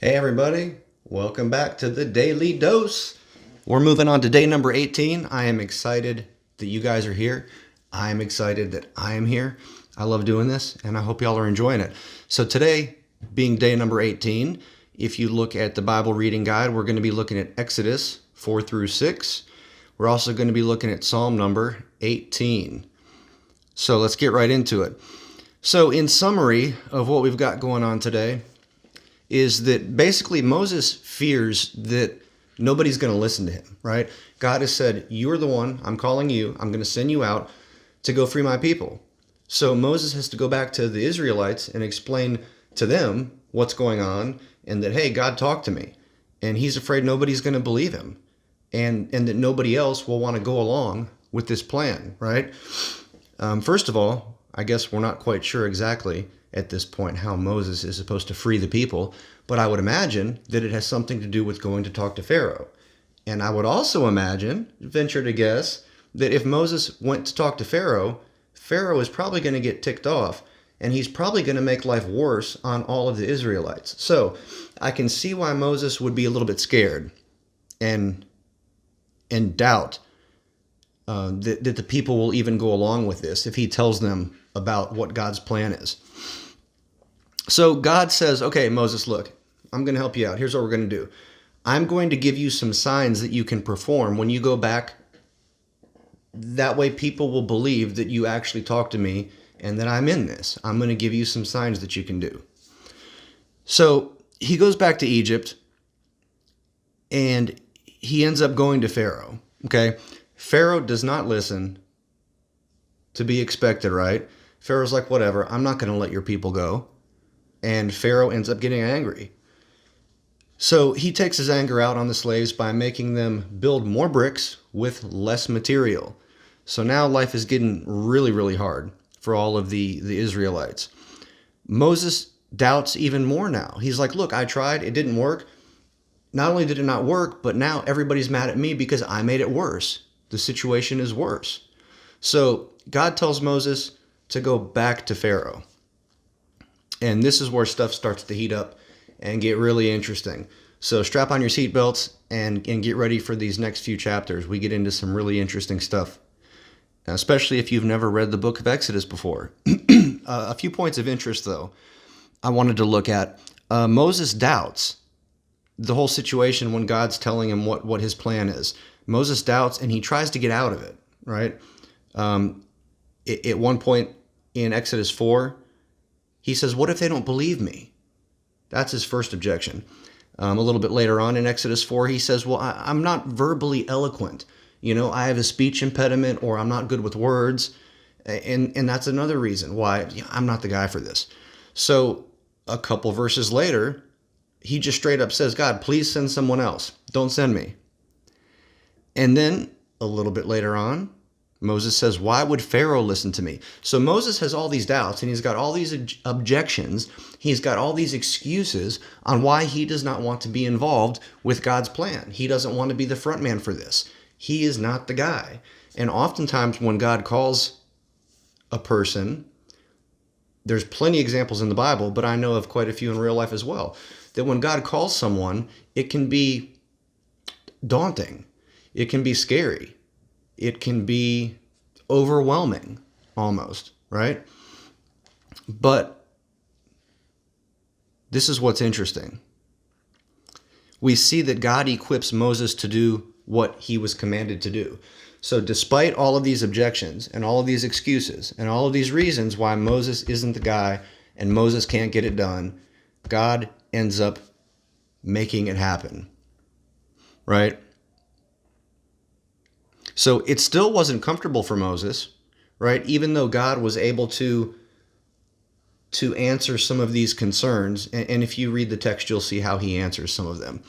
Hey everybody, welcome back to the Daily Dose. We're moving on to day number 18. I am excited that you guys are here. I am excited that I am here. I love doing this and I hope y'all are enjoying it. So today, being day number 18, if you look at the Bible reading guide, we're going to be looking at Exodus 4 through 6. We're also going to be looking at Psalm number 18. So let's get right into it. So in summary of what we've got going on today, is that basically Moses fears that nobody's going to listen to him, right? God has said, you're the one, I'm calling you, I'm going to send you out to go free my people. So Moses has to go back to the Israelites and explain to them what's going on and that, hey, God talked to me. And he's afraid nobody's going to believe him and that nobody else will want to go along with this plan, right? First of all, I guess we're not quite sure exactly at this point how Moses is supposed to free the people, but I would imagine that it has something to do with going to talk to Pharaoh. And I would also venture to guess, that if Moses went to talk to Pharaoh, Pharaoh is probably going to get ticked off, and he's probably going to make life worse on all of the Israelites. So I can see why Moses would be a little bit scared and doubt that the people will even go along with this if he tells them about what God's plan is. So God says, okay, Moses, look, I'm going to help you out. Here's what we're going to do. I'm going to give you some signs that you can perform when you go back. That way people will believe that you actually talked to me and that I'm in this. I'm going to give you some signs that you can do. So he goes back to Egypt and he ends up going to Pharaoh. Okay. Pharaoh does not listen, to be expected, right? Pharaoh's like, whatever, I'm not going to let your people go. And Pharaoh ends up getting angry. So he takes his anger out on the slaves by making them build more bricks with less material. So now life is getting really, really hard for all of the Israelites. Moses doubts even more now. He's like, look, I tried, it didn't work. Not only did it not work, but now everybody's mad at me because I made it worse. The situation is worse. So God tells Moses to go back to Pharaoh. And this is where stuff starts to heat up and get really interesting. So strap on your seatbelts and get ready for these next few chapters. We get into some really interesting stuff, especially if you've never read the book of Exodus before. A few points of interest, though, I wanted to look at. Moses doubts the whole situation when God's telling him what his plan is. Moses doubts and he tries to get out of it, right? At one point in Exodus 4, he says, what if they don't believe me? That's his first objection. A little bit later on in Exodus 4, he says, well, I'm not verbally eloquent. I have a speech impediment or I'm not good with words. And that's another reason why I'm not the guy for this. So a couple verses later, he just straight up says, God, please send someone else. Don't send me. And then a little bit later on, Moses says, why would Pharaoh listen to me? So Moses has all these doubts and he's got all these objections. He's got all these excuses on why he does not want to be involved with God's plan. He doesn't want to be the front man for this. He is not the guy. And oftentimes when God calls a person, there's plenty of examples in the Bible, but I know of quite a few in real life as well, that when God calls someone, it can be daunting. It can be scary. It can be overwhelming almost, right? But this is what's interesting. We see that God equips Moses to do what he was commanded to do. So despite all of these objections and all of these excuses and all of these reasons why Moses isn't the guy and Moses can't get it done, God ends up making it happen, right? So it still wasn't comfortable for Moses, right? Even though God was able to answer some of these concerns. And if you read the text, you'll see how he answers some of them.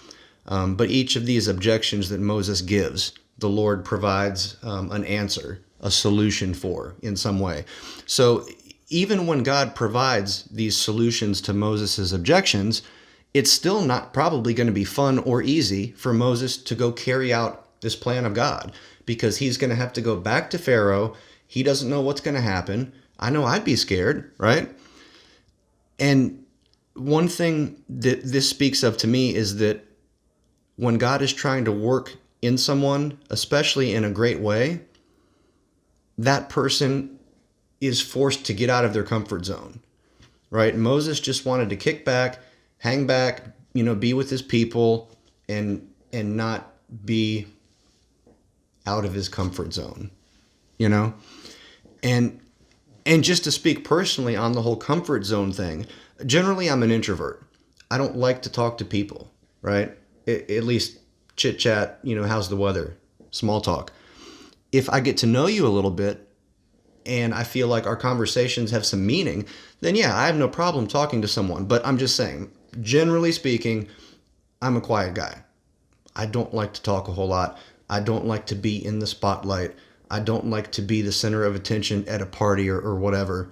But each of these objections that Moses gives, the Lord provides an answer, a solution for in some way. So even when God provides these solutions to Moses' objections, it's still not probably going to be fun or easy for Moses to go carry out this plan of God, because he's going to have to go back to Pharaoh. He doesn't know what's going to happen. I know I'd be scared, right? And one thing that this speaks of to me is that when God is trying to work in someone, especially in a great way, that person is forced to get out of their comfort zone, right? Moses just wanted to kick back, hang back, be with his people and not be out of his comfort zone, And just to speak personally on the whole comfort zone thing, generally I'm an introvert. I don't like to talk to people, right? At least chit chat, how's the weather? Small talk. If I get to know you a little bit and I feel like our conversations have some meaning, then yeah, I have no problem talking to someone. But I'm just saying, generally speaking, I'm a quiet guy. I don't like to talk a whole lot. I don't like to be in the spotlight. I don't like to be the center of attention at a party or whatever.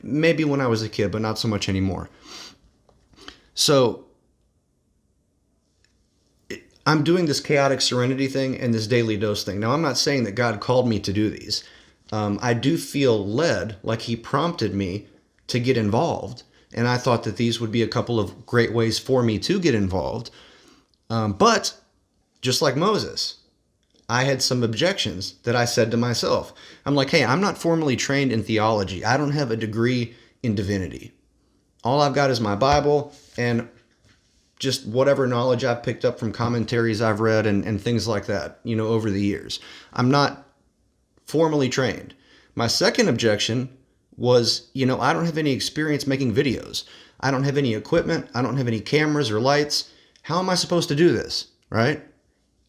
Maybe when I was a kid, but not so much anymore. So I'm doing this chaotic serenity thing and this daily dose thing. Now, I'm not saying that God called me to do these. I do feel led, like he prompted me to get involved. And I thought that these would be a couple of great ways for me to get involved. But just like Moses, I had some objections that I said to myself. I'm like, hey, I'm not formally trained in theology. I don't have a degree in divinity. All I've got is my Bible and just whatever knowledge I've picked up from commentaries I've read and things like that, over the years. I'm not formally trained. My second objection was, I don't have any experience making videos. I don't have any equipment. I don't have any cameras or lights. How am I supposed to do this, right?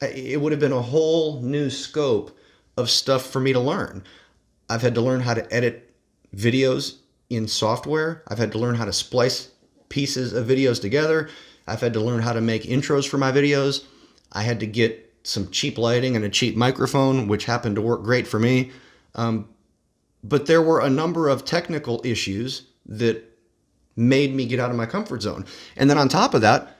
It would have been a whole new scope of stuff for me to learn. I've had to learn how to edit videos in software. I've had to learn how to splice pieces of videos together. I've had to learn how to make intros for my videos. I had to get some cheap lighting and a cheap microphone, which happened to work great for me. But there were a number of technical issues that made me get out of my comfort zone. And then on top of that,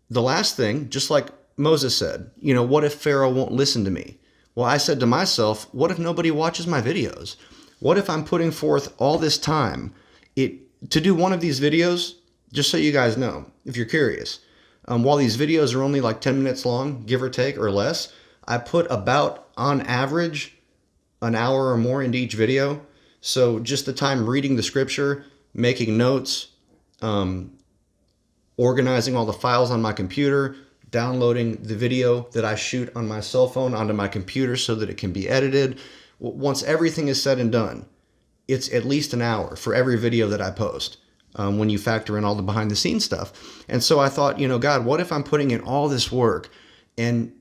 the last thing, just like Moses said, what if Pharaoh won't listen to me? Well, I said to myself, what if nobody watches my videos? What if I'm putting forth all this time to do one of these videos? Just so you guys know, if you're curious, while these videos are only like 10 minutes long, give or take or less, I put about, on average, an hour or more into each video. So just the time reading the scripture, making notes, organizing all the files on my computer, downloading the video that I shoot on my cell phone onto my computer so that it can be edited. Once everything is said and done, it's at least an hour for every video that I post. When you factor in all the behind the scenes stuff. And so I thought, God, what if I'm putting in all this work and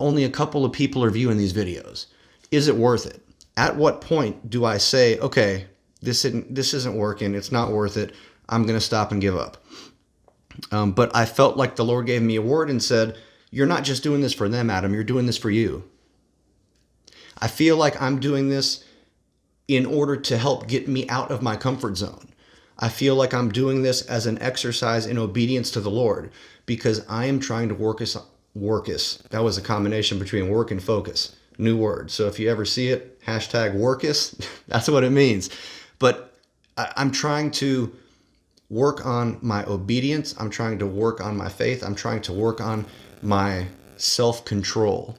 only a couple of people are viewing these videos? Is it worth it? At what point do I say, okay, this isn't working. It's not worth it. I'm going to stop and give up. But I felt like the Lord gave me a word and said, you're not just doing this for them, Adam. You're doing this for you. I feel like I'm doing this in order to help get me out of my comfort zone. I feel like I'm doing this as an exercise in obedience to the Lord because I am trying to workus. That was a combination between work and focus. New word. So if you ever see it, #workus, that's what it means. But I'm trying to work on my obedience. I'm trying to work on my faith. I'm trying to work on my self-control.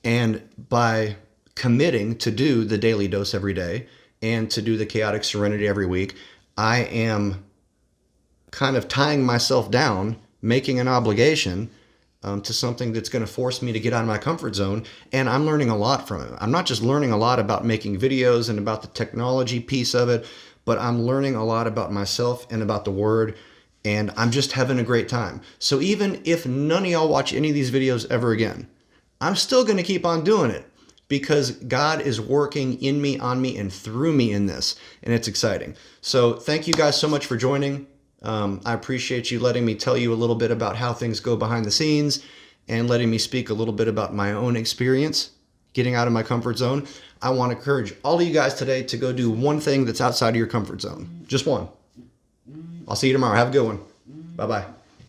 And by committing to do the daily dose every day and to do the chaotic serenity every week, I am kind of tying myself down, making an obligation to something that's going to force me to get out of my comfort zone. And I'm learning a lot from it. I'm not just learning a lot about making videos and about the technology piece of it, but I'm learning a lot about myself and about the Word. And I'm just having a great time. So even if none of y'all watch any of these videos ever again, I'm still going to keep on doing it. Because God is working in me, on me, and through me in this. And it's exciting. So thank you guys so much for joining. I appreciate you letting me tell you a little bit about how things go behind the scenes and letting me speak a little bit about my own experience getting out of my comfort zone. I want to encourage all of you guys today to go do one thing that's outside of your comfort zone. Just one. I'll see you tomorrow. Have a good one. Bye-bye.